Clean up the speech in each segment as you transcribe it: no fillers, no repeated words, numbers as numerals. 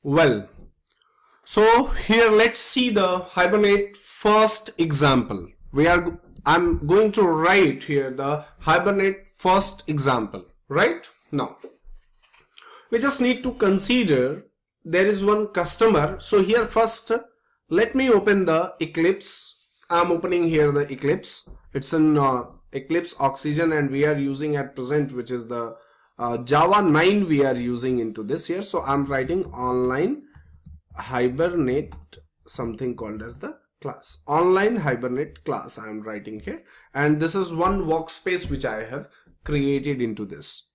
Well, so here let's see the Hibernate first example. I'm going to write here the Hibernate first example, right? Now, we just need to consider there is one customer. So here first, let me open the Eclipse. I'm opening here the Eclipse. It's an Eclipse Oxygen, and we are using at present, which is the Java 9 we are using into this here. So I'm writing online Hibernate, something called as the class, online Hibernate class I'm writing here, and this is one workspace which I have created into this.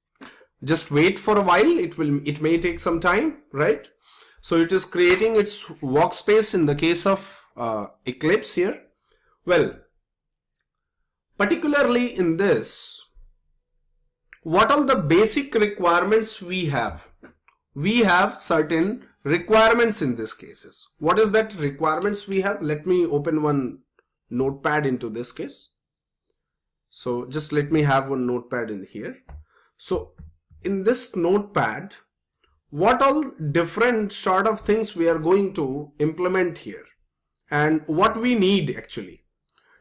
Just wait for a while, it may take some time, right? So it is creating its workspace in the case of Eclipse here. Well, particularly in this, what are the basic requirements we have? We have certain requirements in this cases. What is that requirements we have? Let me open one notepad into this case. So just let me have one notepad in here. So in this notepad, what all different sort of things we are going to implement here, and what we need actually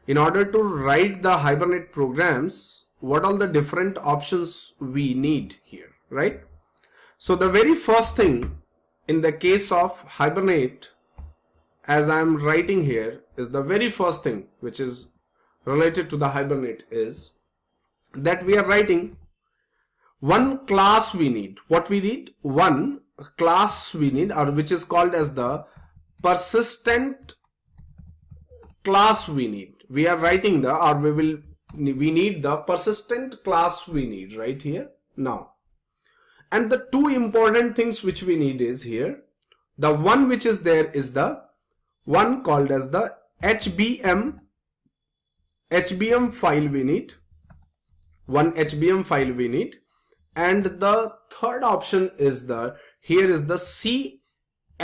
in order to write the Hibernate programs, what all the different options we need here, right? So the very first thing in the case of Hibernate, as I'm writing here, is the very first thing which is related to the Hibernate is that we are writing one class we need. What we need? One class we need, or which is called as the persistent class we need. We are writing the, or we need the persistent class we need right here now. And the two important things which we need is here, the one which is there is the one called as the HBM file we need, one HBM file we need, and the third option is the, here is the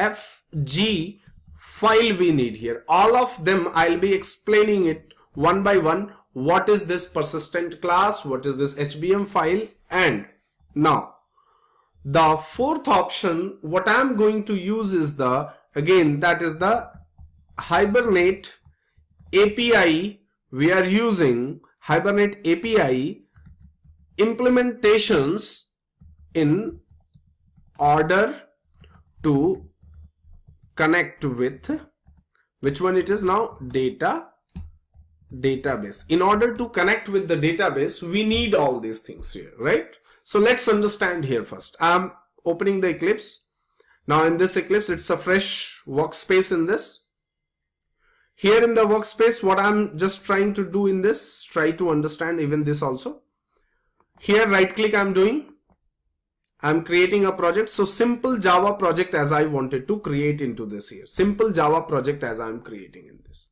CFG file we need here. All of them I'll be explaining it one by one. What is this persistent class? What is this HBM file? And now the fourth option, what I'm going to use is the, again, that is the Hibernate API. We are using Hibernate API implementations in order to connect with, which one it is now? Database. In order to connect with the database, we need all these things here, right? So let's understand here first. I'm opening the Eclipse. Now in this Eclipse, it's a fresh workspace in this. Here in the workspace, what I'm just trying to do in this, try to understand even this also. Here right click I'm doing. I'm creating a project. So simple Java project as I wanted to create into this here. Simple Java project as I'm creating in this.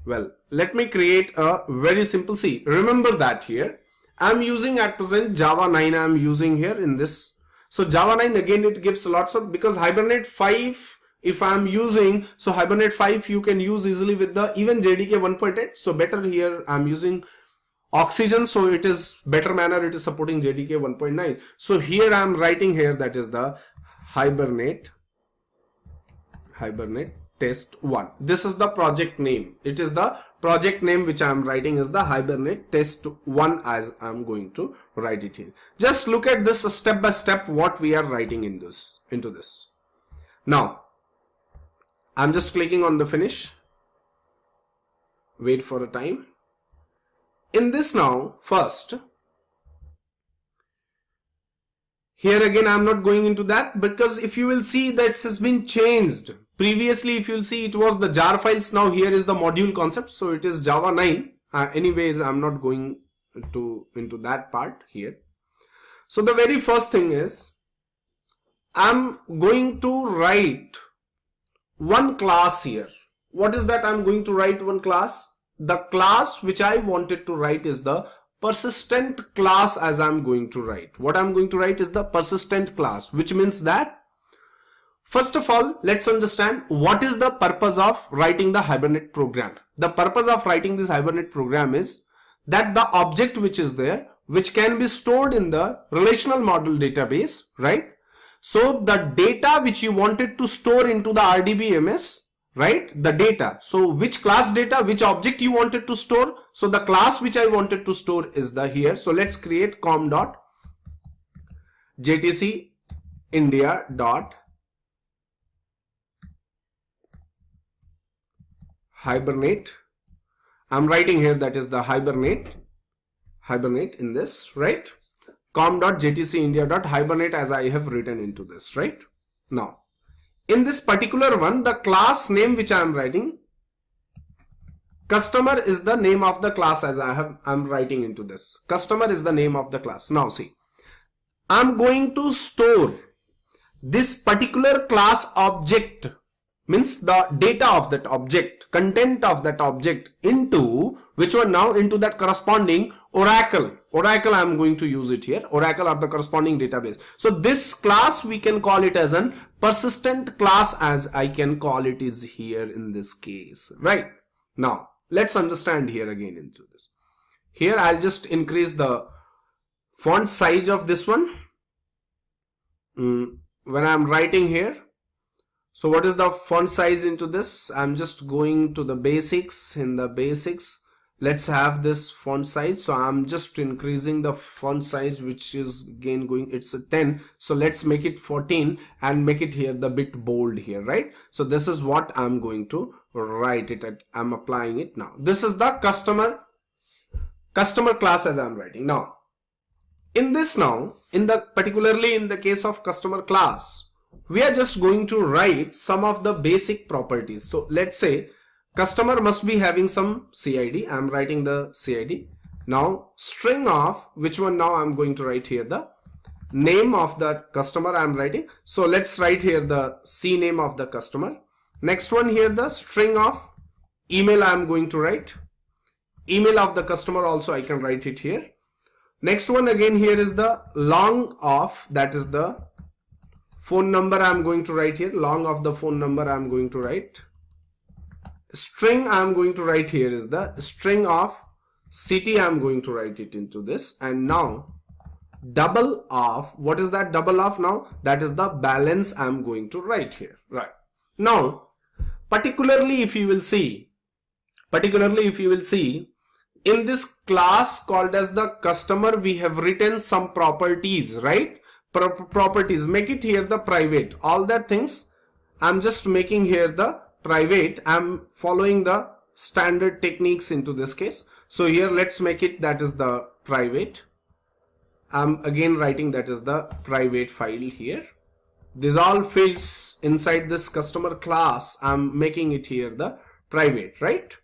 Well, let me create a very simple C. Remember that here I'm using at present Java 9 I'm using here in this. So Java 9 again it gives lots of, because Hibernate 5 if I'm using, so Hibernate 5 you can use easily with the even JDK 1.8. So better here I'm using Oxygen, so it is better manner it is supporting JDK 1.9. So here I'm writing here that is the Hibernate test 1. This is the project name. It is the project name which I am writing is the Hibernate test 1 as I am going to write it here. Just look at this step by step what we are writing in this into this. Now I'm just clicking on the finish. Wait for a time. In this now, first, here again I'm not going into that, because if you will see that has been changed. Previously if you will see it was the jar files, now here is the module concept, so it is Java 9. Anyways, I'm not going into that part here. So the very first thing is I'm going to write one class here. What is that? I'm going to write one class. The class which I wanted to write is the persistent class as I'm going to write. What I'm going to write is the persistent class, which means that first of all, let's understand what is the purpose of writing the Hibernate program. The purpose of writing this Hibernate program is that the object which is there, which can be stored in the relational model database, right? So the data which you wanted to store into the RDBMS, right? The data. So which class data, which object you wanted to store? So the class which I wanted to store is the here. So let's create com.jtc India dot Hibernate. I'm writing here that is the Hibernate in this, right? com.jtcindia.hibernate as I have written into this, right? Now, in this particular one, the class name which I am writing, customer is the name of the class as I'm writing into this. Customer is the name of the class. Now see, I'm going to store this particular class object, means the data of that object, content of that object into which one now? Into that corresponding Oracle. Oracle, I am going to use it here. Oracle of the corresponding database. So this class we can call it as an persistent class, as I can call it is here in this case, right? Now let's understand here again into this. Here I'll just increase the font size of this one when I'm writing here. So what is the font size into this? I'm just going to the basics. In the basics, let's have this font size. So I'm just increasing the font size, which is again going, it's a 10. So let's make it 14 and make it here the bit bold here, right? So this is what I'm going to write it at. I'm applying it now. This is the customer class as I'm writing. Now, in this now, particularly in the case of customer class, we are just going to write some of the basic properties. So let's say customer must be having some CID. I'm writing the CID. Now string of which one? Now I'm going to write here the name of the customer I'm writing. So let's write here the C name of the customer. Next one here, the string of email I'm going to write. Email of the customer also I can write it here. Next one again here is the long of, that is the phone number I'm going to write here. Long of the phone number I'm going to write. String I'm going to write here is the string of city I'm going to write it into this. And now double of, what is that double of now? That is the balance I'm going to write here, right? Now, particularly if you will see, in this class called as the customer, we have written some properties, right? Properties, make it here the private. All that things I'm just making here the private. I'm following the standard techniques into this case. So here let's make it that is the private. I'm again writing that is the private file here. These all fields inside this customer class, I'm making it here the private, right?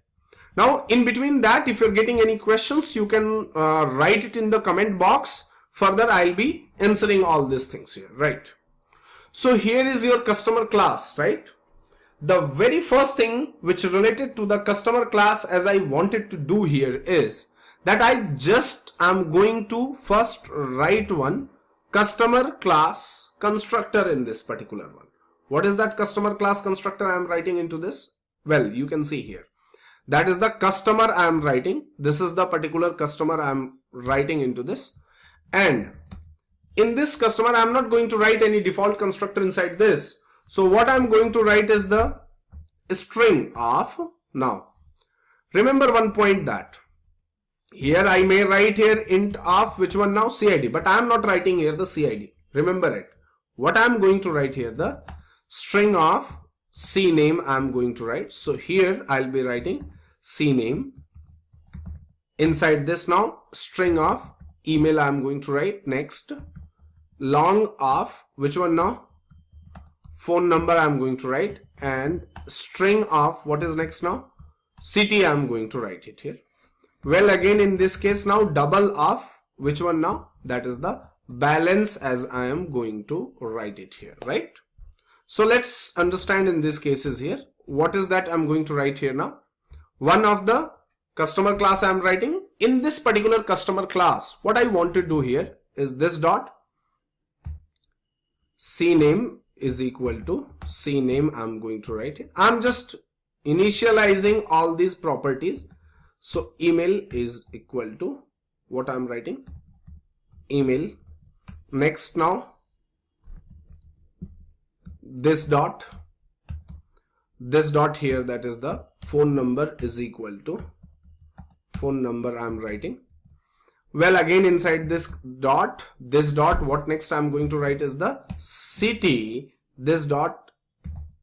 Now in between that, if you're getting any questions, you can write it in the comment box. Further, I'll be answering all these things here, right? So here is your customer class, right? The very first thing which related to the customer class as I wanted to do here is that I'm going to first write one customer class constructor in this particular one. What is that customer class constructor I'm writing into this? Well, you can see here. That is the customer I'm writing. This is the particular customer I'm writing into this. And in this customer, I'm not going to write any default constructor inside this. So what I'm going to write is the string of. Now, remember one point that here I may write here int of which one now? CID, but I'm not writing here the CID. Remember it. What I'm going to write here, the string of C name I'm going to write. So here I'll be writing C name. Inside this now, string of email I'm going to write. Next, long of which one now? Phone number I'm going to write. And string of what is next now? City I'm going to write it here. Well, again in this case now, double of which one now? That is the balance as I am going to write it here, right? So let's understand in these cases here. What is that I'm going to write here now? One of the customer class I'm writing. In this particular customer class, what I want to do here is this dot CName is equal to CName I'm going to write it. I'm just initializing all these properties. So email is equal to what I'm writing? Email. Next now, this dot here, that is the phone number, is equal to phone number I'm writing. Well, again inside this dot, what next I'm going to write is the city. This dot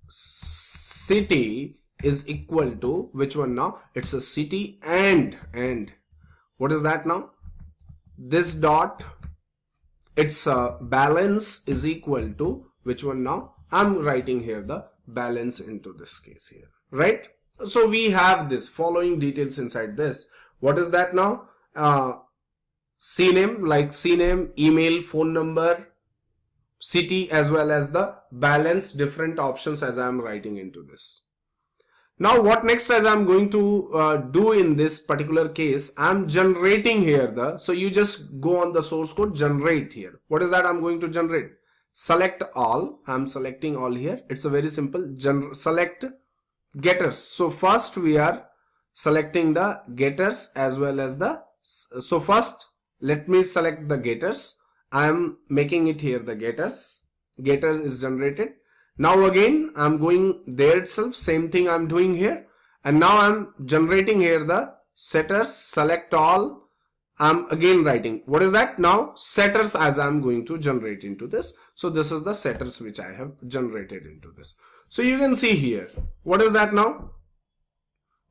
city is equal to which one now? It's a city and what is that now? This dot, its balance is equal to which one now? I'm writing here the balance into this case here, right? So we have this following details inside this. What is that now? CNAME, like CNAME, email, phone number, city, as well as the balance, different options as I am writing into this. Now what next as I'm going to do in this particular case, I'm generating here so you just go on the source code, generate here. What is that I'm going to generate? Select all. I'm selecting all here. It's a very simple select getters. So first we are selecting the getters as well as the, so first let me select the getters. I am making it here the getters is generated. Now again I'm going there itself, same thing I'm doing here, and now I'm generating here the setters, select all. I'm again writing, what is that now? Setters as I'm going to generate into this. So this is the setters which I have generated into this. So you can see here, what is that now?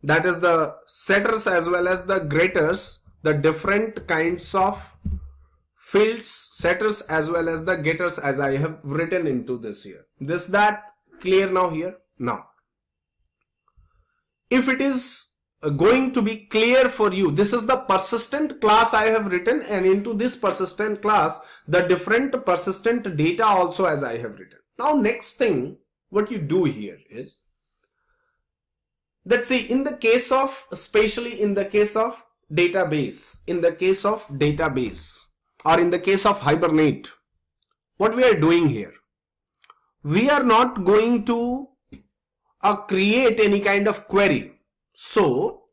That is the setters as well as the getters, the different kinds of fields, setters as well as the getters as I have written into this here. That clear now here? Now, if it is going to be clear for you, this is the persistent class I have written, and into this persistent class, the different persistent data also as I have written. Now next thing, what you do here is, let's see, in the case of, especially in the case of database, or in the case of Hibernate, what we are doing here, we are not going to create any kind of query. So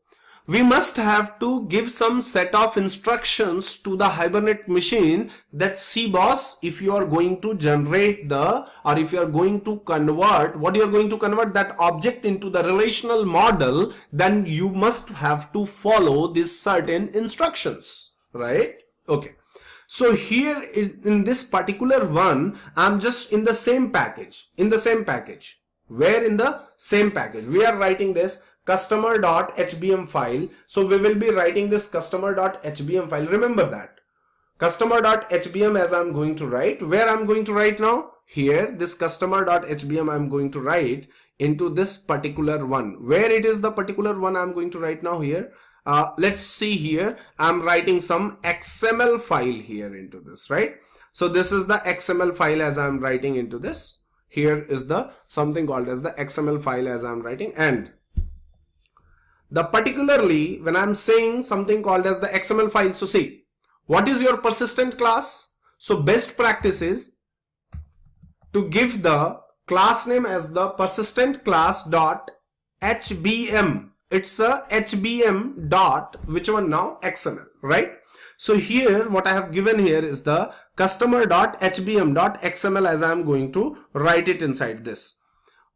we must have to give some set of instructions to the Hibernate machine that, see boss, if you are going to generate or if you are going to convert, what you are going to convert that object into the relational model, then you must have to follow these certain instructions, right? Okay. So here in this particular one, I'm just in the same package, where in the same package, we are writing this customer.hbm file. So we will be writing this customer.hbm file. Remember that customer.hbm as I'm going to write, where I'm going to write now here, this customer.hbm I'm going to write into this particular one. Where it is the particular one I'm going to write now here? Let's see here, I'm writing some XML file here into this, right? So this is the XML file as I'm writing into this. Here is the something called as the XML file as I'm writing, and the particularly when I'm saying something called as the XML file, so see, what is your persistent class? So best practice is to give the class name as the persistent class dot HBM. It's a HBM dot which one now? XML, right? So here what I have given here is the customer.hbm.xml as I'm going to write it inside this.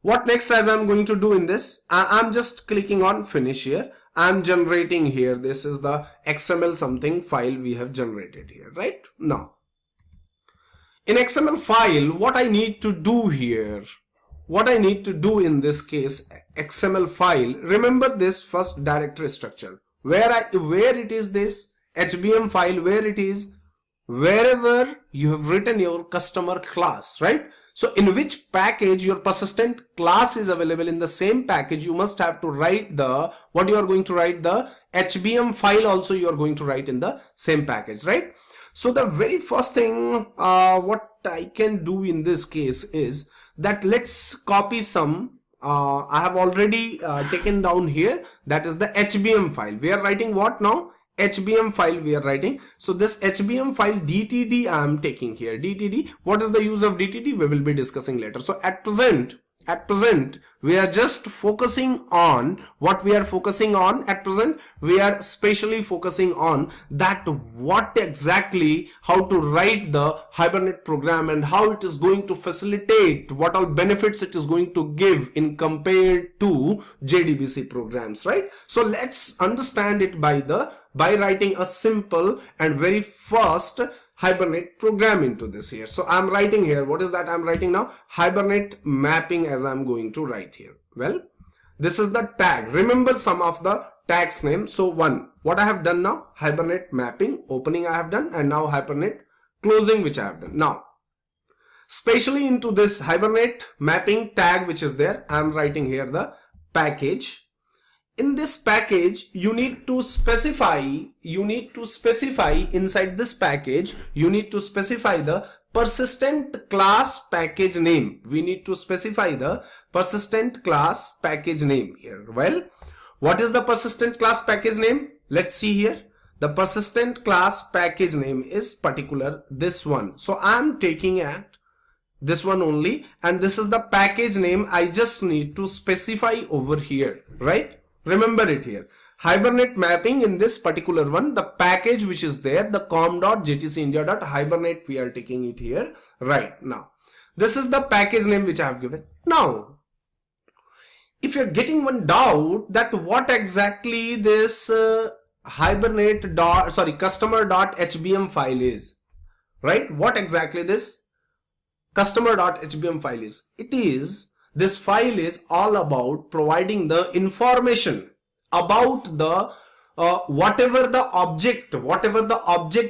What next as I'm going to do in this? I'm just clicking on finish here. I'm generating here. This is the XML something file we have generated here, right? Now, in XML file, what I need to do here, what I need to do in this case, XML file, remember this first directory structure, where it is this HBM file, where it is, wherever you have written your customer class, right? So in which package your persistent class is available, in the same package you must have to write the, what you are going to write, the HBM file also you are going to write in the same package, right? So the very first thing what I can do in this case is that let's copy some, I have already taken down here, that is the HBM file. We are writing what now? HBM file we are writing. So this HBM file DTD I am taking here. DTD, what is the use of DTD? We will be discussing later. So at present at present we are just focusing on what we are focusing on at present. We are specially focusing on that what exactly, how to write the Hibernate program and how it is going to facilitate, what all benefits it is going to give in compared to JDBC programs, right? So let's understand it by writing a simple and very fast Hibernate program into this here. So I'm writing here, what is that I'm writing now? Hibernate mapping as I'm going to write here. Well, this is the tag. Remember some of the tags name. So one, what I have done now, Hibernate mapping, opening I have done, and now Hibernate closing which I have done. Now, especially into this Hibernate mapping tag which is there, I'm writing here the package. In this package, you need to specify inside this package, you need to specify the persistent class package name. We need to specify the persistent class package name here. Well, what is the persistent class package name? Let's see here. The persistent class package name is particular this one. So I'm taking at this one only, and this is the package name I just need to specify over here, right? Remember it here. Hibernate mapping in this particular one, the package which is there, the com.jtcindia.hibernate, we are taking it here right now. This is the package name which I have given. Now, if you're getting one doubt that what exactly this customer.htm file is, right? What exactly this customer.htm file is? This file is all about providing the information about the whatever the object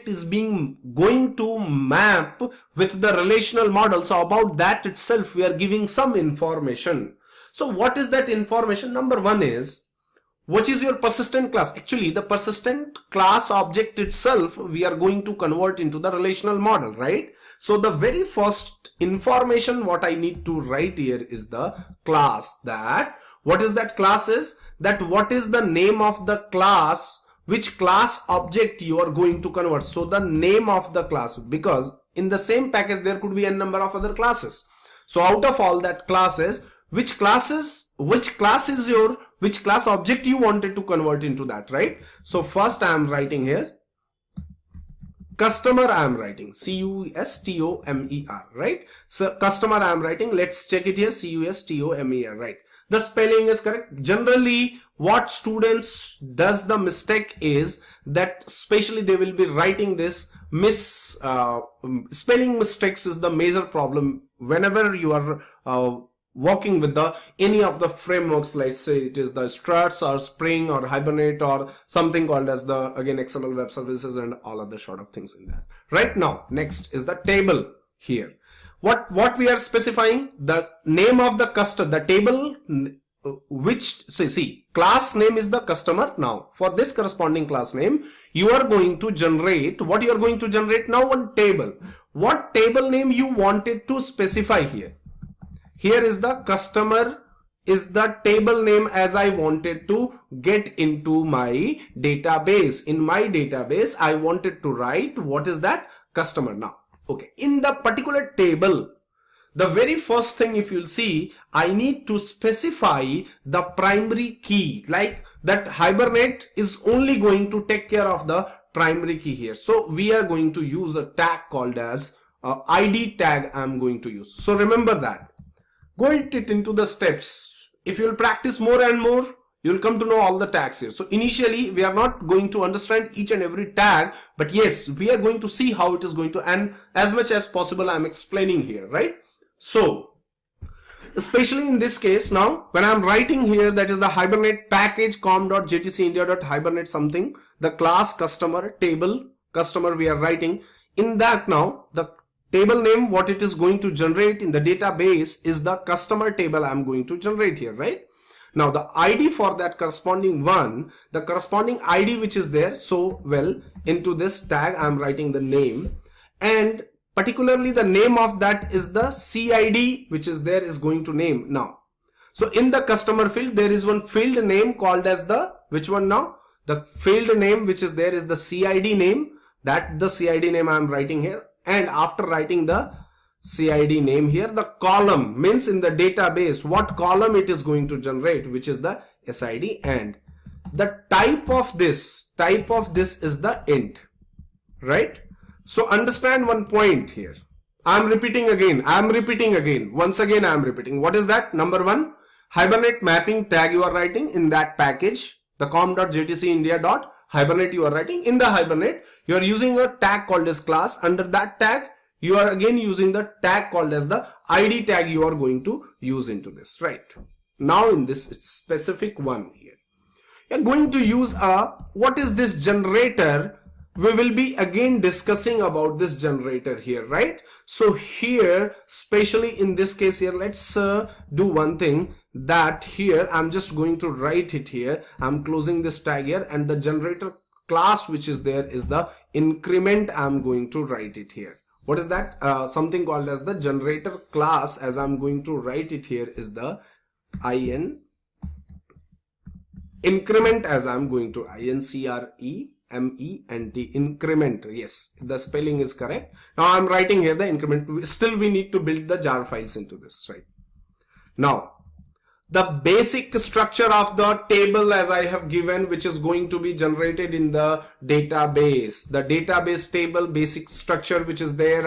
is going to map with the relational model. So about that itself we are giving some information. So what is that information? Number one is, what is your persistent class? Actually, the persistent class object itself we are going to convert into the relational model, right? So the very first information what I need to write here is the class. That what is that class is? That what is the name of the class, which class object you are going to convert. So the name of the class, because in the same package there could be a number of other classes. So out of all that classes, which class object you wanted to convert into that, right? So first I am writing here customer, I am writing customer, right? So customer I am writing, let's check it here, customer, right? The spelling is correct. Generally what students does the mistake is that especially they will be writing this spelling mistakes is the major problem whenever you are working with any of the frameworks. Let's say it is the Struts or Spring or Hibernate or something called as the again XML web services and all other sort of things in that. Right now, next is the table here. What we are specifying, the name of the customer, the table which see class name is the customer. Now for this corresponding class name you are going to generate, what you are going to generate now, one table. What table name you wanted to specify here? Here is the customer is the table name as I wanted to get into my database. In my database I wanted to write what is that customer. Now okay, in the particular table, the very first thing if you'll see, I need to specify the primary key, like that Hibernate is only going to take care of the primary key here. So we are going to use a tag called as ID tag I'm going to use. So remember that. Go into the steps. If you'll practice more and more, you'll come to know all the tags here. So initially we are not going to understand each and every tag, but yes, we are going to see how it is going to, and as much as possible I'm explaining here, right? So especially in this case now, when I'm writing here, that is the Hibernate package com.jtcindia.hibernate something, the class customer, table customer we are writing. In that now, the table name what it is going to generate in the database is the customer table I'm going to generate here, right? Now the ID for that corresponding one, the corresponding ID which is there, so well into this tag I'm writing the name, and particularly the name of that is the CID which is there is going to name now. So in the customer field there is one field name called as the, which one now? The field name which is there is the CID name, that the CID name I am writing here, and after writing the CID name here. The column means in the database what column it is going to generate, which is the SID, and the type of this is the int, right? So understand one point here. I'm repeating again. Once again, I'm repeating. What is that? Number one, Hibernate Mapping Tag you are writing in that package, the com.jtcindia.hibernate you are writing. In the Hibernate, you are using a tag called as class. Under that tag, you are again using the tag called as the ID tag you are going to use into this, right? Now in this specific one here, you are going to use what is this generator? We will be again discussing about this generator here, right? So here, especially in this case here, let's do one thing, that here I'm just going to write it here. I'm closing this tag here, and the generator class which is there is the increment. I'm going to write it here. What is that? Something called as the generator class, as I'm going to write it here, is the increment, as I'm going to INCREMENT, increment. Yes, the spelling is correct. Now I'm writing here the increment. Still we need to build the jar files into this, right? Now the basic structure of the table as I have given, which is going to be generated in the database, the database table basic structure which is there,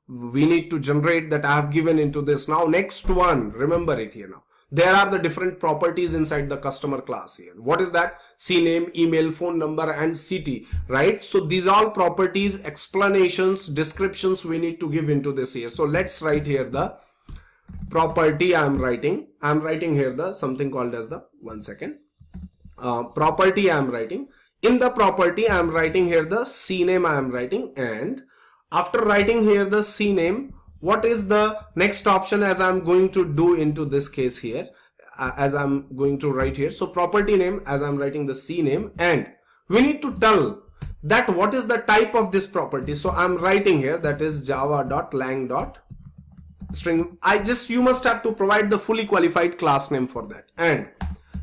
we need to generate, that I have given into this. Now next one, remember it here. Now there are the different properties inside the customer class here. What is that? CNAME, email, phone number, and city, right? So these all properties, explanations, descriptions we need to give into this here. So let's write here the property. I'm writing here the something called as the property. I'm writing in the property. I'm writing here the CNAME. I'm writing, and after writing here the CNAME, what is the next option as I'm going to do into this case here, as I'm going to write here. So property name, as I'm writing the CNAME, and we need to tell that what is the type of this property. So I'm writing here that is java.lang string. You must have to provide the fully qualified class name for that, and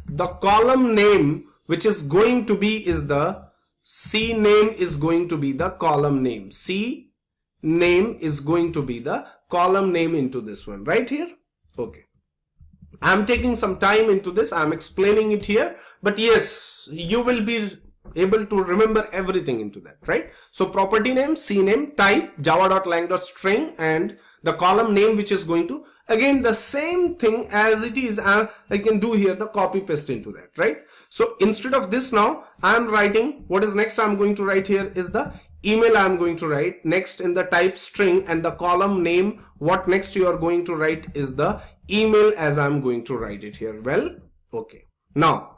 the column name which is going to be is the CNAME is going to be the column name. CNAME is going to be the column name into this one right here. Okay, I'm taking some time into this. I'm explaining it here, but yes, you will be able to remember everything into that, right? So property name, CNAME, type java.lang.string, and the column name which is going to, again the same thing as it is, I can do here the copy paste into that, right? So instead of this, now I am writing what is next. I'm going to write here is the email. I'm going to write next in the type string, and the column name, what next you are going to write is the email, as I'm going to write it here. Well, okay, now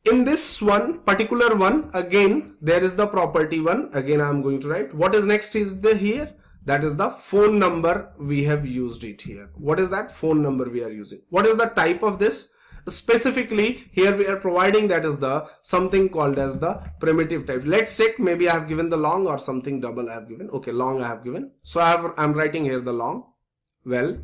in this one particular one, again there is the property one. Again I'm going to write what is next is the here, that is the phone number. We have used it here. What is that? Phone number we are using. What is the type of this? Specifically here we are providing that is the something called as the primitive type. Let's check, maybe I have given the long or something double I have given. Okay, long I have given. So I'm writing here the long. Well,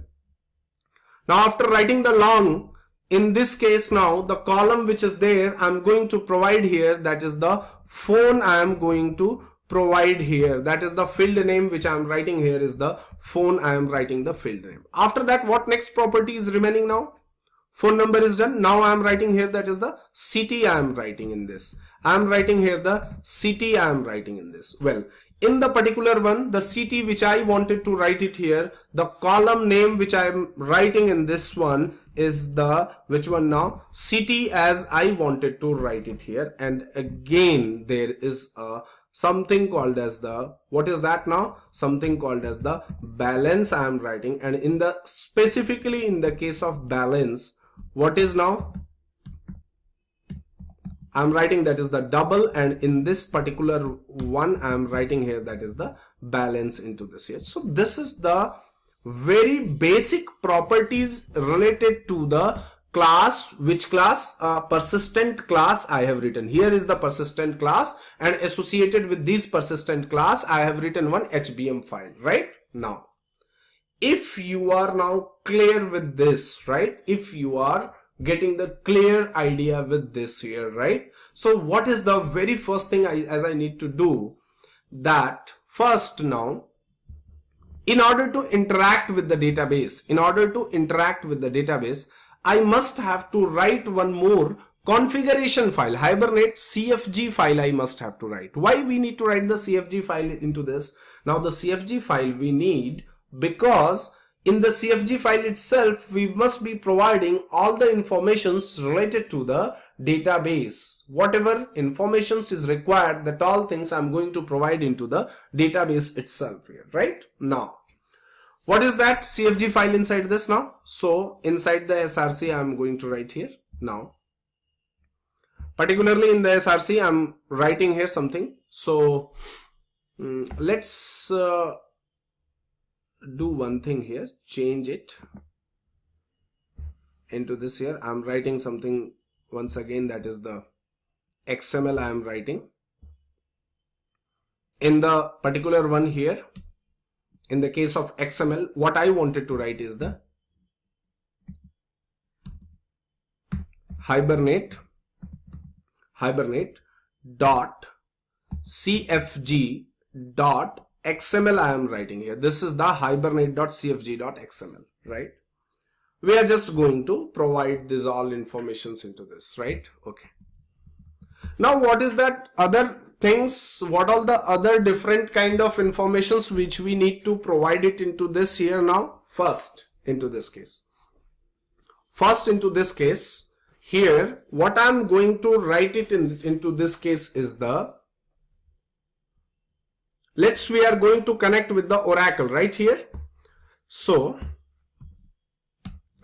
now after writing the long, in this case now the column which is there, I'm going to provide here, that is the phone. I am going to provide here, that is the field name which I am writing here is the phone. I am writing the field name. After that, what next property is remaining now? Phone number is done. Now I am writing here that is the city. I am writing in this. I am writing here the city. I am writing in this. Well, in the particular one, the city which I wanted to write it here, the column name which I am writing in this one is the which one now? City, as I wanted to write it here. And again there is a something called as the, what is that now? Something called as the balance I am writing, and in the specifically in the case of balance, what is now? I'm writing that is the double, and in this particular one I'm writing here that is the balance into this here. So this is the very basic properties related to the class. Which class? Persistent class I have written. Here is the persistent class, and associated with this persistent class I have written one HTML file, right? Now if you are now clear with this, right, if you are getting the clear idea with this here, right, so what is the very first thing I need to do? That first, now in order to interact with the database, I must have to write one more configuration file, Hibernate CFG file I must have to write. Why we need to write the CFG file into this? Now the CFG file we need because in the CFG file itself, we must be providing all the informations related to the database. Whatever informations is required, that all things I'm going to provide into the database itself here, right? Now, what is that CFG file inside this now? So inside the SRC, I'm going to write here now. Particularly in the SRC, I'm writing here something. So let's do one thing here, change it into this here. I'm writing something once again, that is the XML I am writing. In the particular one here, in the case of XML, what I wanted to write is the Hibernate dot CFG dot XML I am writing here. This is the Hibernate.cfg.xml, right? We are just going to provide this all informations into this, right? Okay. Now what is that other things, what all the other different kind of informations which we need to provide it into this here now? First into this case here, what I'm going to write it into this case is the, we are going to connect with the Oracle right here. So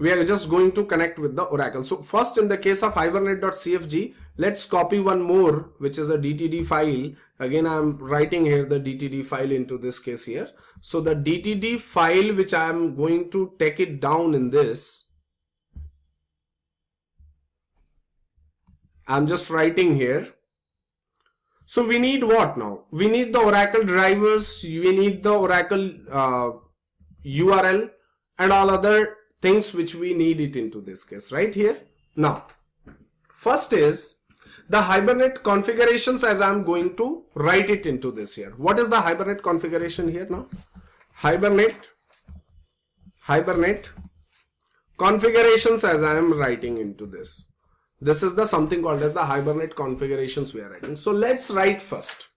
we are just going to connect with the Oracle. So first in the case of Hibernate.cfg, let's copy one more, which is a DTD file. Again, I'm writing here the DTD file into this case here. So the DTD file, which I'm going to take it down in this, I'm just writing here. So we need what now? We need the Oracle drivers, we need the Oracle URL and all other things which we need it into this case right here. Now, first is the Hibernate configurations, as I'm going to write it into this here. What is the Hibernate configuration here now? Hibernate configurations, as I am writing into this. This is the something called as the Hibernate configurations we are writing. So let's write first.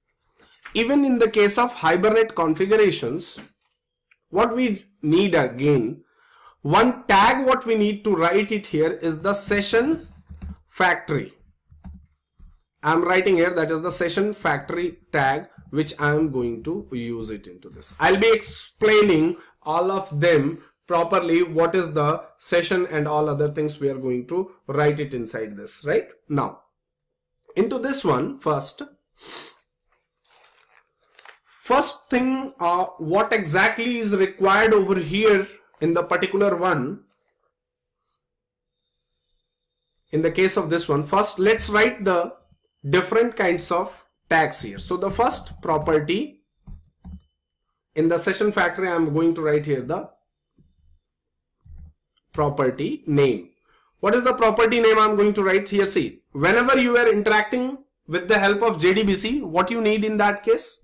Even in the case of Hibernate configurations, what we need again, one tag what we need to write it here is the session factory. I'm writing here, that is the session factory tag, which I am going to use it into this. I'll be explaining all of them properly, what is the session and all other things we are going to write it inside this, right? Now, into this one, first thing, what exactly is required over here in the particular one, in the case of this one, first let's write the different kinds of tags here. So the first property in the session factory, I'm going to write here the property name. What is the property name I'm going to write here? See, whenever you are interacting with the help of JDBC, what you need in that case?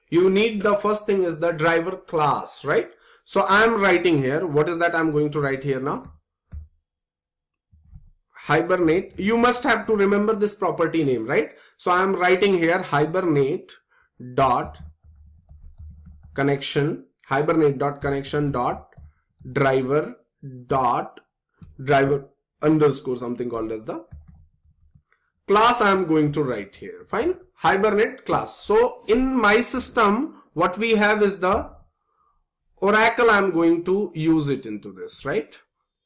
You need, the first thing is the driver class, right? So I'm writing here, what is that I'm going to write here now? Hibernate. You must have to remember this property name, right? So I'm writing here Hibernate dot connection, Hibernate dot connection dot driver underscore something called as the class I'm going to write here. Fine. Hibernate class. So in my system, what we have is the Oracle. I'm going to use it into this, right?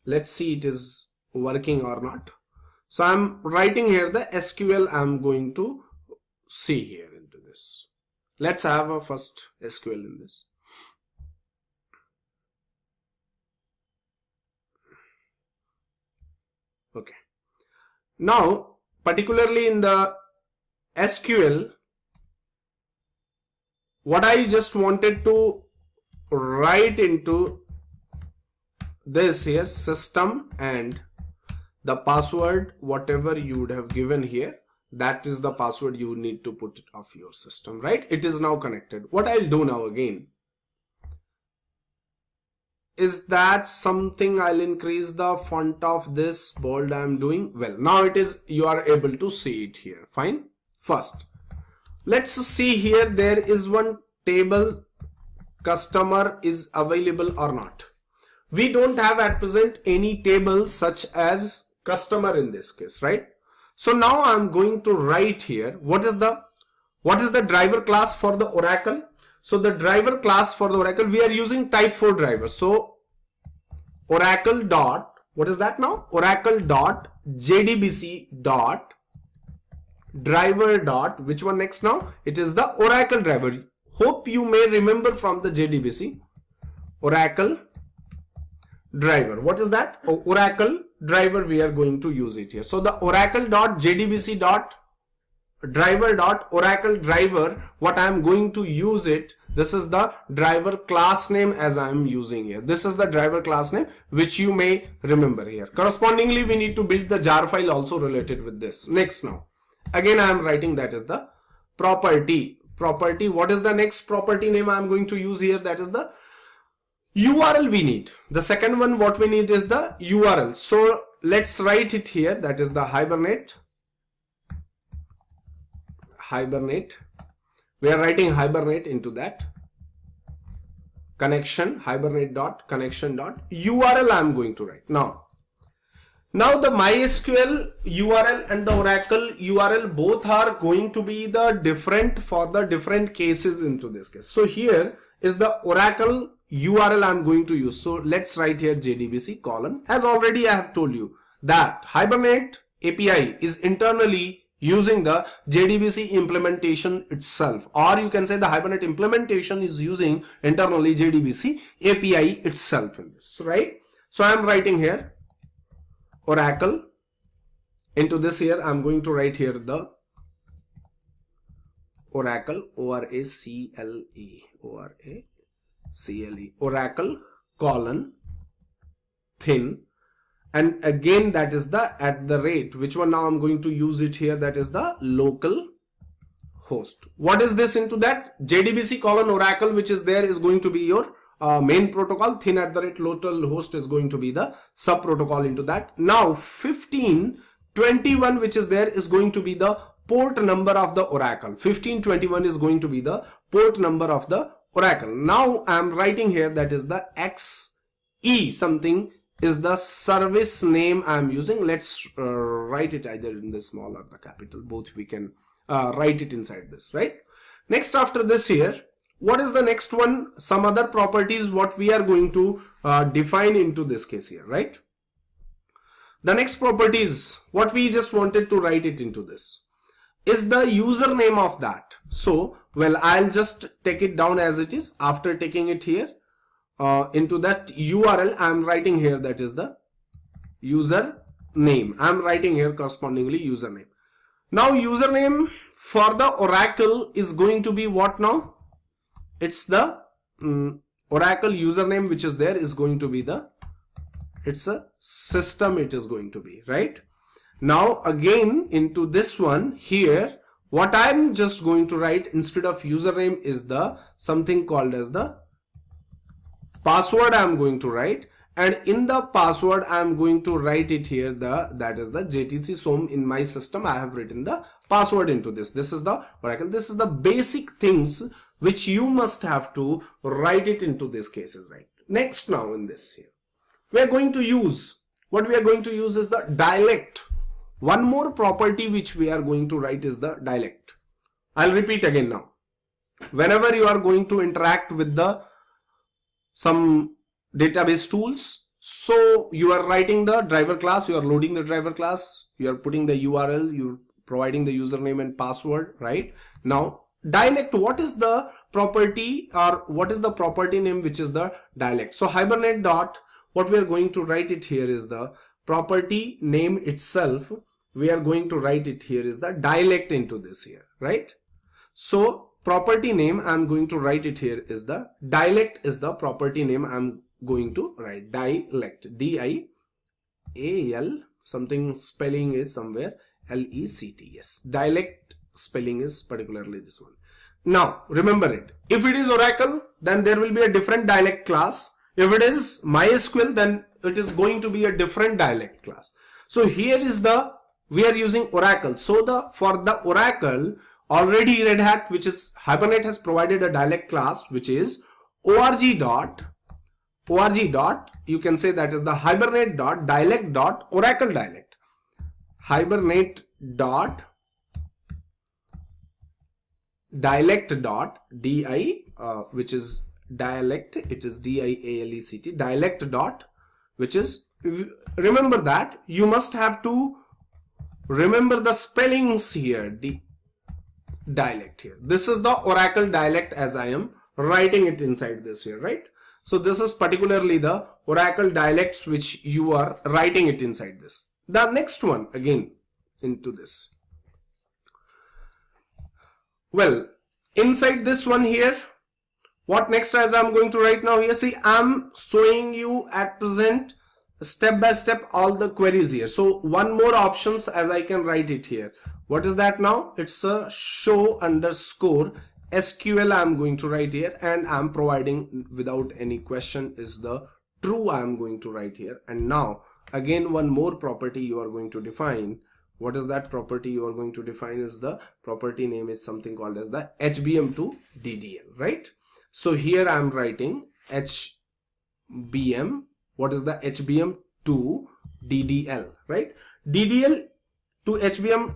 Let's see it is working or not. So I'm writing here the SQL I'm going to see here into this. Let's have a first SQL in this. Okay. Now, particularly in the SQL, what I just wanted to write into this here, system and the password, whatever you would have given here, that is the password you need to put it of your system, right? It is now connected. What I'll do now again, is that something? I'll increase the font of this bold I'm doing. Well, now it is, you are able to see it here. Fine. First, let's see here. There is one table, customer is available or not. We don't have at present any table such as customer in this case, right? So now I'm going to write here, what is the driver class for the Oracle? So the driver class for the Oracle, we are using type 4 driver. So Oracle dot, what is that now? Oracle dot JDBC dot driver dot, which one next now? It is the Oracle driver. Hope you may remember from the JDBC. Oracle driver. What is that? Oracle driver, we are going to use it here. So the Oracle dot JDBC dot driver dot Oracle driver, what I am going to use it, this is the driver class name as I am using here. This is the driver class name which you may remember here. Correspondingly, we need to build the jar file also related with this. Next now, again I am writing that is the property. What is the next property name I am going to use here? That is the URL we need. The second one what we need is the URL. So let's write it here. That is the Hibernate. We are writing Hibernate into that. Connection, Hibernate dot connection dot URL I am going to write. Now the MySQL URL and the Oracle URL both are going to be the different for the different cases into this case. So here is the Oracle URL I'm going to use. So let's write here JDBC colon. As already I have told you that Hibernate API is internally using the JDBC implementation itself, or you can say the Hibernate implementation is using internally JDBC API itself in this, right? So I'm writing here Oracle. Into this here I'm going to write here the Oracle, Oracle colon thin, and again that is the @ which one now I'm going to use it here, that is the local host. What is this into that? JDBC colon Oracle, which is there, is going to be your main protocol. Thin @ local host is going to be the sub protocol into that. Now 1521 which is there is going to be the port number of the Oracle. 1521 is going to be the port number of the Oracle. Now I am writing here that is the XE something is the service name I am using. Let's write it either in the small or the capital, both we can write it inside this, right? Next, after this here, what is the next one? Some other properties what we are going to define into this case here, right? The next properties what we just wanted to write it into this is the username of that. So well, I'll just take it down as it is. After taking it here into that URL, I'm writing here that is the username. I'm writing here correspondingly username. Now username for the Oracle is going to be what now? It's the Oracle username which is there is going to be the, it's a system it is going to be, right? Now again into this one here, what I'm just going to write instead of username is the something called as the password I'm going to write, and in the password I'm going to write it here that is the JTC Som. In my system I have written the password into this. This is the Oracle. This is the basic things which you must have to write it into these cases, right? Next, now in this here we are going to use, what we are going to use is the dialect. One more property which we are going to write is the dialect. I'll repeat again now. Whenever you are going to interact with the some database tools, so you are writing the driver class, you are loading the driver class, you are putting the URL, you're providing the username and password, right? Now dialect, what is the property or what is the property name which is the dialect? So Hibernate dot, what we are going to write it here is the property name itself. We are going to write it here is the dialect into this here, right? So property name I'm going to write it here is the dialect is the property name I'm going to write. Dialect, D-I-A-L, something spelling is somewhere L-E-C-T. Yes, dialect spelling is particularly this one. Now remember it, if it is Oracle then there will be a different dialect class. If it is MySQL, then it is going to be a different dialect class. So here is we are using Oracle. So for the Oracle, already Red Hat, which is Hibernate, has provided a dialect class, which is org. You can say that is the Hibernate.dialect.oracle dialect. Hibernate.dialect.di, which is dialect, it is dialect, dialect dot, which is, remember that you must have to remember the spellings here, dialect here. This is the Oracle dialect as I am writing it inside this here, right? So this is particularly the Oracle dialects which you are writing it inside this. The next one again into this. Well, inside this one here, what next as I'm going to write now here? See, I'm showing you at present step by step all the queries here. So one more options as I can write it here. What is that now? It's a show underscore SQL I'm going to write here, and I'm providing without any question is the true I'm going to write here. And now again one more property you are going to define. What is that property you are going to define? Is the property name is something called as the HBM to DDL, right? So here I'm writing HBM. What is the HBM to DDL, right? DDL to HBM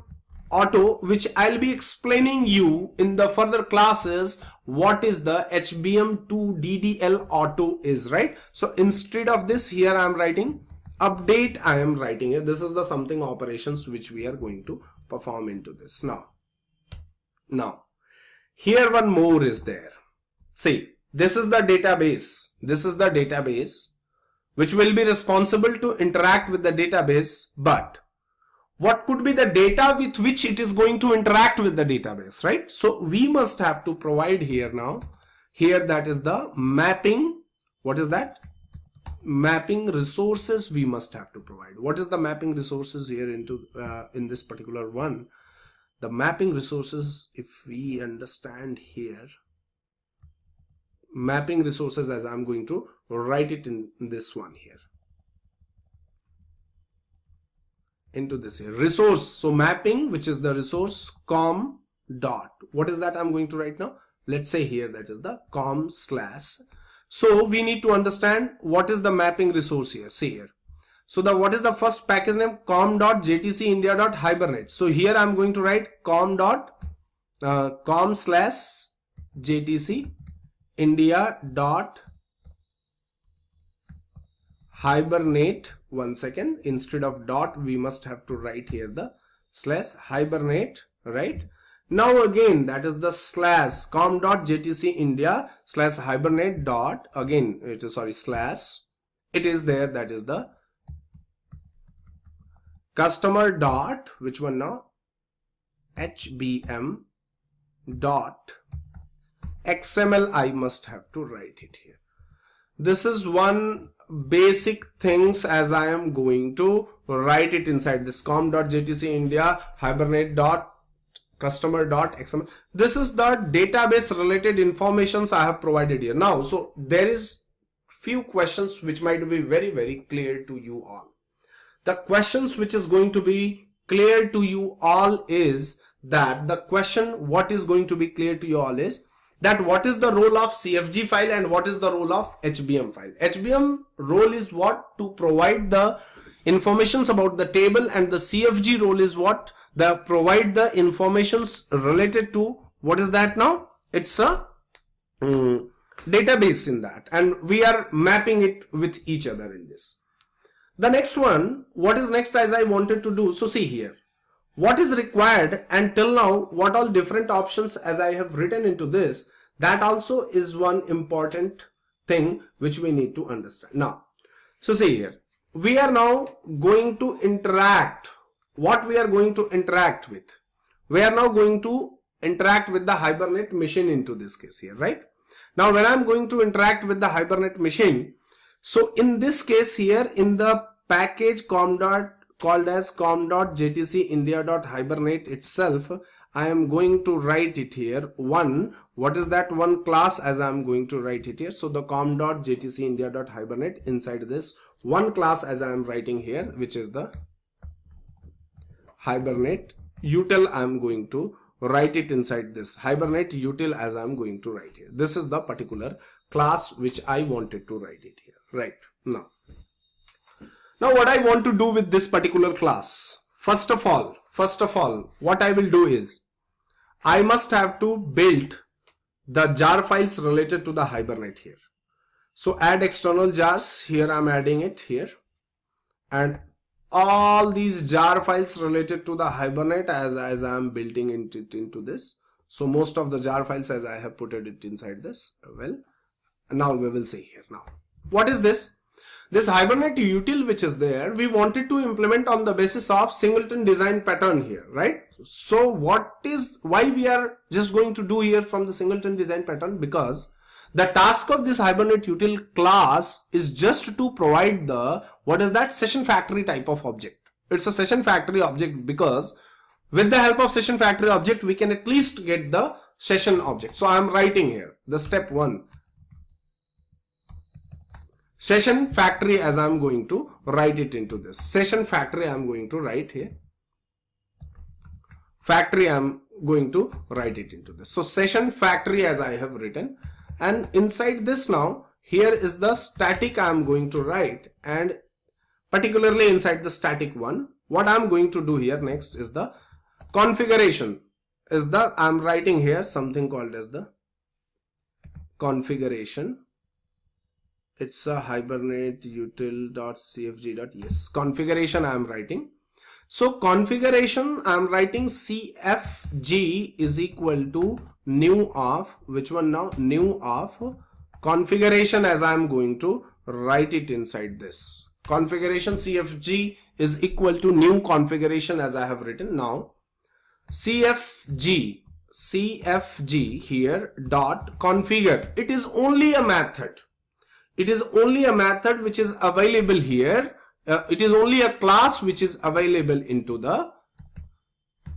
auto, which I'll be explaining you in the further classes what is the HBM to DDL auto is, right? So instead of this here I'm writing update, I am writing here. This is the something operations which we are going to perform into this. Now here one more is there. See, this is the database. This is the database which will be responsible to interact with the database, but what could be the data with which it is going to interact with the database, right? So we must have to provide here now, here that is the mapping. What is that? Mapping resources we must have to provide. What is the mapping resources here into in this particular one? The mapping resources, if we understand here, mapping resources as I'm going to write it in this one here, into this here resource. So mapping, which is the resource com dot, what is that I'm going to write now? Let's say here that is the com slash. So we need to understand what is the mapping resource here. See here. So what is the first package name? com.jtcindia.hibernate. So here I'm going to write com slash JTC India dot Hibernate. One second, instead of dot we must have to write here the slash Hibernate, right? Now again that is the slash com.jtc India slash Hibernate dot, again it is slash, it is there, that is the customer dot, which one now? HBM dot XML I must have to write it here. This is one basic things as I am going to write it inside this com.jtc India Hibernate dot customer dot XML. This is the database related informations I have provided here. Now, so there is few questions which might be very, very clear to you all. The questions which is going to be clear to you all is that the question what is going to be clear to you all is that what is the role of CFG file and what is the role of HBM file. HBM role is what? To provide the informations about the table, and the CFG role is what? The provide the informations related to, what is that now? It's a database in that, and we are mapping it with each other in this. The next one, what is next as I wanted to do? So see here, what is required, and till now what all different options as I have written into this, that also is one important thing which we need to understand. Now, so see here, we are now going to interact. What we are going to interact with? We are now going to interact with the Hibernate machine into this case here, right? Now when I'm going to interact with the Hibernate machine, so in this case here, in the package called as com.jtc India.hibernate itself, I am going to write it here. One, what is that one class as I am going to write it here? So the com.jtcindia.hibernate, inside this one class as I am writing here, which is the Hibernate Util, I am going to write it inside this Hibernate Util as I am going to write here. This is the particular class which I wanted to write it here. Right. Now what I want to do with this particular class, first of all, what I will do is I must have to build the jar files related to the Hibernate here. So add external jars, here I am adding it here, and all these jar files related to the Hibernate as I am building it into this. So most of the jar files as I have put it inside this. Well, now we will see here. Now what is this? This Hibernate Util which is there, we wanted to implement on the basis of singleton design pattern here, right? So why we are just going to do here from the singleton design pattern? Because the task of this Hibernate Util class is just to provide the, what is that, session factory type of object. It's a session factory object because with the help of session factory object, we can at least get the session object. So I am writing here the step 1. Session factory as I am going to write it into this. Session factory I am going to write here. Factory I am going to write it into this. So session factory as I have written, and inside this now here is the static I am going to write, and particularly inside the static one, what I am going to do here next is the configuration. I am writing here something called as the configuration. It's a Hibernate Util.cfg. Yes, configuration I am writing. So configuration I am writing CFG is equal to new of, which one now? New of configuration as I am going to write it inside this. Configuration CFG is equal to new configuration as I have written. Now CFG here dot configure. It is only a method. It is only a method which is available here. It is only a class which is available into the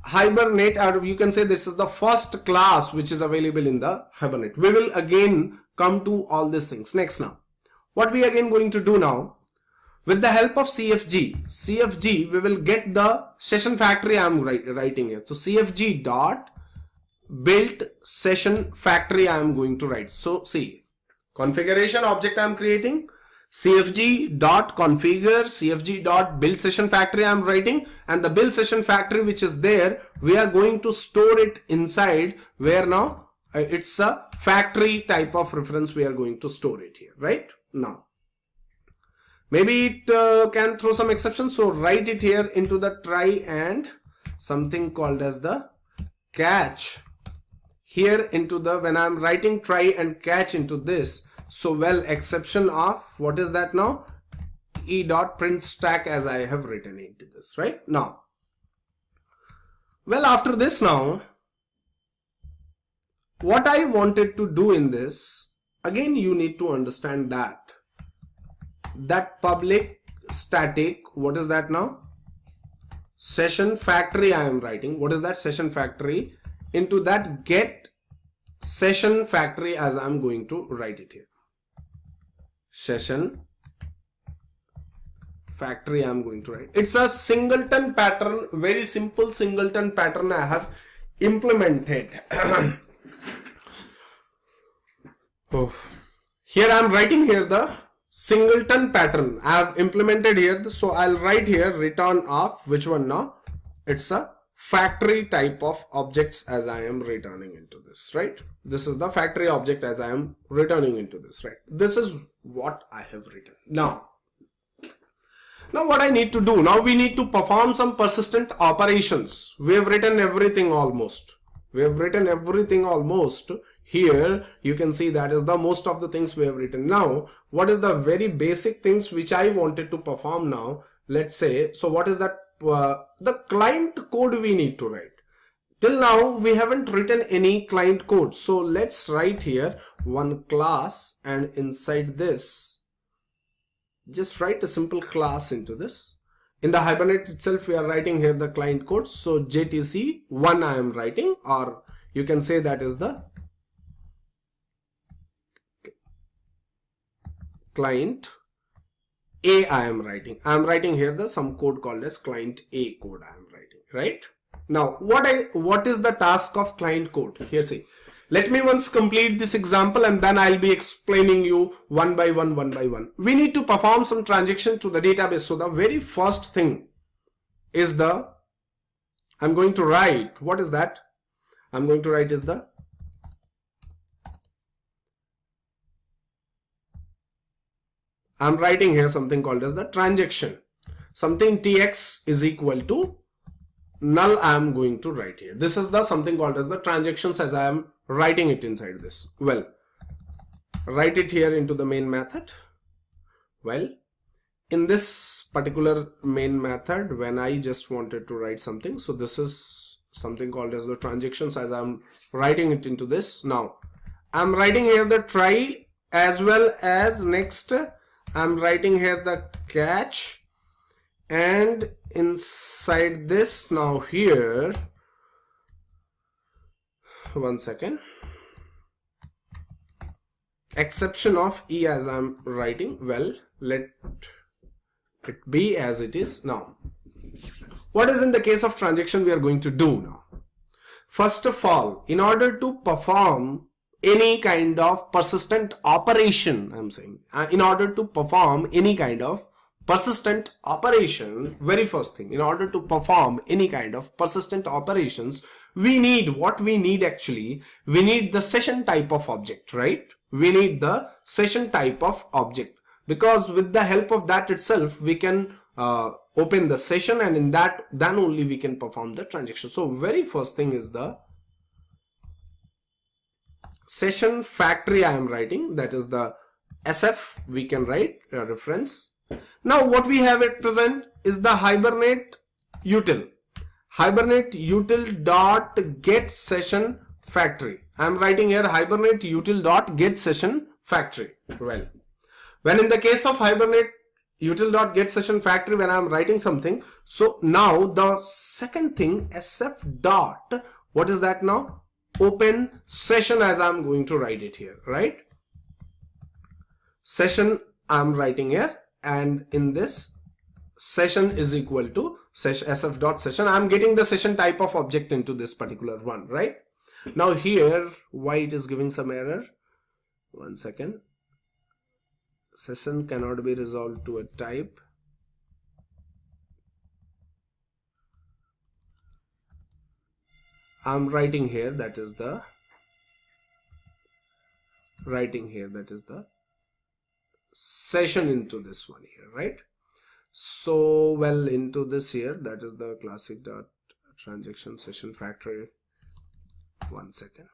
Hibernate, or you can say this is the first class which is available in the Hibernate. We will again come to all these things next. Now what we are again going to do now, with the help of CFG we will get the session factory I am writing here. So CFG dot built session factory I am going to write. So see, configuration object I am creating, CFG dot configure, CFG dot build session factory I am writing, and the build session factory which is there, we are going to store it inside where now it's a factory type of reference. We are going to store it here, right? Now maybe it can throw some exceptions, so write it here into the try and something called as the catch here into the, when I am writing try and catch into this. So well, exception of, what is that now? E dot print stack as I have written into this, right? Now well, after this now what I wanted to do in this, again you need to understand that public static, what is that now? Session factory I am writing. What is that? Session factory. Into that get session factory as I am going to write it here. Session factory I am going to write. It's a singleton pattern, very simple singleton pattern I have implemented. Here I am writing here the singleton pattern I have implemented here. So I'll write here return of, which one now? It's a factory type of objects as I am returning into this, right? This is the factory object as I am returning into this, right? This is what I have written. Now what I need to do, now we need to perform some persistent operations. We have written everything almost. Here you can see that is the most of the things we have written. Now what is the very basic things which I wanted to perform now? Let's say, so what is that? The client code we need to write. Till now we haven't written any client code, so let's write here one class, and inside this just write a simple class into this. In the Hibernate itself, we are writing here the client code. So JTC 1 I am writing, or you can say that is the client A I am writing. I am writing here the some code called as client A code I am writing, right? Now, what is the task of client code? Here, see. Let me once complete this example and then I'll be explaining you one by one. We need to perform some transaction to the database. So the very first thing is I'm going to write, what is that? I'm going to write is I'm writing here something called as the transaction. Something tx is equal to null I am going to write here. This is the something called as the transactions as I am writing it inside this. Well, write it here into the main method. Well, in this particular main method, when I just wanted to write something, so this is something called as the transactions as I'm writing it into this. Now, I'm writing here the try as well as next I'm writing here the catch, and inside this now here, one second, exception of E as I'm writing. Well, let it be as it is. Now, what is in the case of transaction we are going to do now? First of all, in order to perform any kind of persistent operation, I'm saying, in order to perform any kind of persistent operation, very first thing, in order to perform any kind of persistent operations, we need what we need actually, we need the session type of object, right? We need the session type of object, because with the help of that itself, we can open the session, and in that, then only we can perform the transaction. So very first thing is the session factory I am writing, that is the SF we can write a reference. Now what we have at present is the Hibernate Util. Hibernate Util dot get session factory. I am writing here Hibernate Util dot get session factory. Well, when in the case of Hibernate Util dot get session factory, when I am writing something, so now the second thing, SF dot, what is that now? Open session as I'm going to write it here, right? Session I'm writing here, and in this session is equal to SF dot session. I'm getting the session type of object into this particular one, right? Now here, why it is giving some error? One second. Session cannot be resolved to a type. I'm writing here, that is the session into this one here, right? So, well, into this here, that is the classic dot transaction session factory. One second.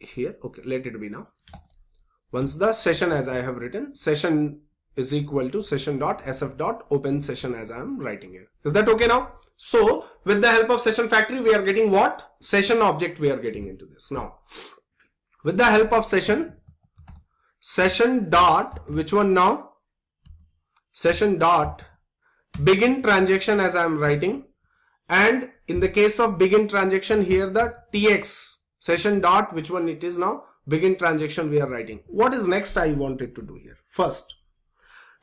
Here, okay, let it be now. Once the session as I have written, session is equal to session dot sf dot open session as I am writing here. Is that okay now? So with the help of session factory, we are getting what? Session object we are getting into this. Now with the help of session dot, which one now? Session dot begin transaction as I am writing, and in the case of begin transaction here, the tx session dot, which one it is now? Begin transaction we are writing. What is next I wanted to do here? First,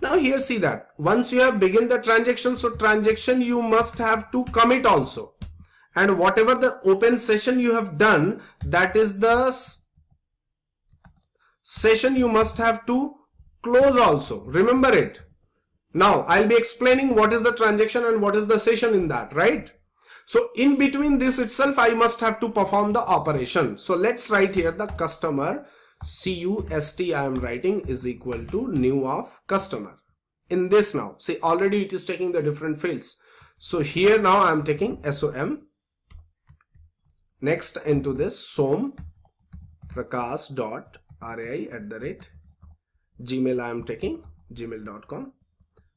now here see that once you have begin the transaction, so transaction you must have to commit also, and whatever the open session you have done, that is the session you must have to close also. Remember it. Now I'll be explaining what is the transaction and what is the session in that, right? So in between this itself, I must have to perform the operation. So let's write here the customer CUST I am writing is equal to new of customer. In this now, see already it is taking the different fields. So here now I am taking SOM. Next into this Som Prakash dot RAI @ Gmail I am taking gmail.com.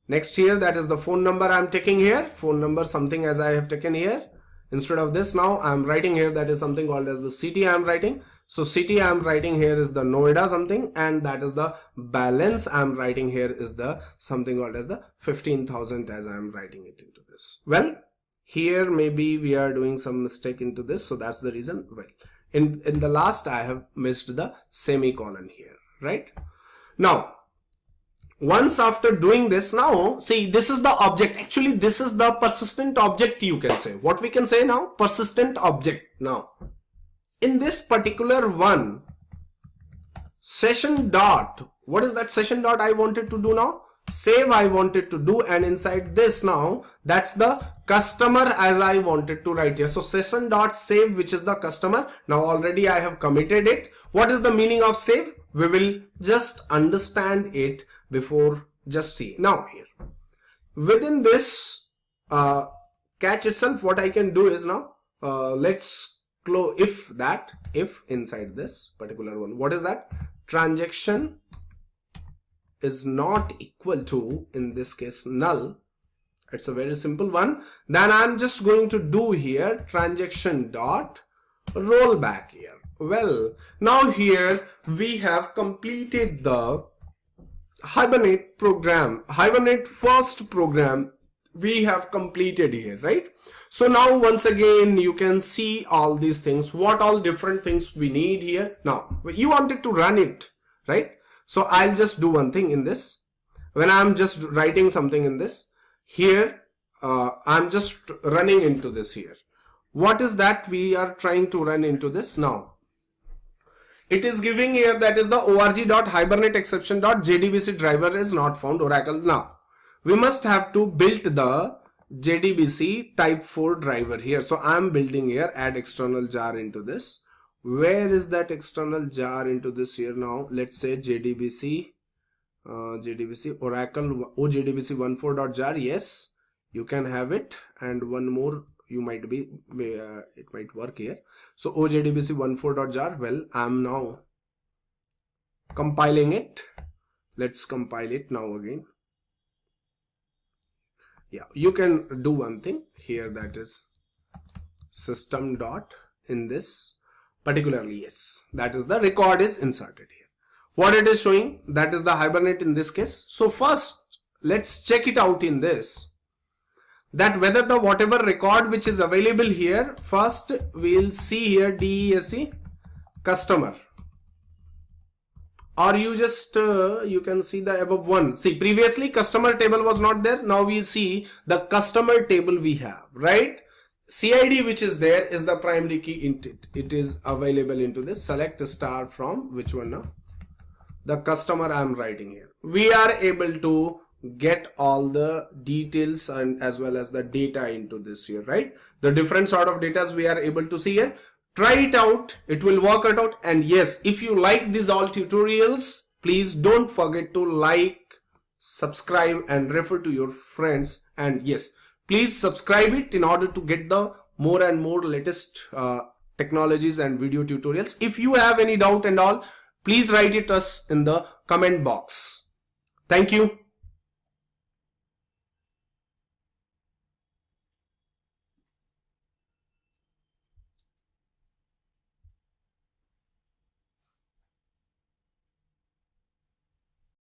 Next here, that is the phone number I am taking here, phone number something as I have taken here, Instead of this, now I'm writing here that is something called as the city I'm writing. So city I'm writing here is the Noida something, and that is the balance I'm writing here is the something called as the 15,000 as I'm writing it into this. Well, here maybe we are doing some mistake into this, so that's the reason. Well, in the last I have missed the semicolon here, right? Now, once after doing this, now see, this is the object. Actually, this is the persistent object, you can say. What we can say now? Persistent object. Now, in this particular one, session dot, what is that session dot I wanted to do now? Save I wanted to do, and inside this now, that's the customer as I wanted to write here. So session dot save, which is the customer. Now already I have committed it. What is the meaning of save? We will just understand it before just see. Now here, within this catch itself, what I can do is now, let's close if inside this particular one, what is that? Transaction is not equal to, in this case, null. It's a very simple one. Then I'm just going to do here transaction dot rollback here. Well, now here we have completed the Hibernate program, Hibernate first program we have completed here, right? So now once again you can see all these things, what all different things we need here. Now you wanted to run it, right? So I'll just do one thing in this. When I'm just writing something in this here, I'm just running into this here. What is that we are trying to run into this now? It is giving here that is the org.hibernateexception.jdbc driver is not found Oracle. Now we must have to build the JDBC type 4 driver here. So I'm building here, add external jar into this. Where is that external jar into this here now? Let's say JDBC Oracle OJDBC14.jar. Yes, you can have it, and one more you might be, it might work here. So OJDBC14.jar. Well, I'm now compiling it. Let's compile it now again. Yeah, you can do one thing here, that is system dot in this particularly, yes, that is the record is inserted here. What it is showing, that is the Hibernate in this case. So first let's check it out in this, that whether the whatever record which is available here, first we'll see here DESC customer, or you just you can see the above one. See, previously customer table was not there. Now we see the customer table we have, right? CID which is there is the primary key. It is available into this. Select star from which one now? The customer I'm writing here. We are able to get all the details and as well as the data into this here, right? The different sort of data we are able to see here. Try it out, it will work it out. And yes, if you like these all tutorials, please don't forget to like, subscribe and refer to your friends. And yes, please subscribe it in order to get the more and more latest technologies and video tutorials. If you have any doubt and all, please write it us in the comment box. Thank you.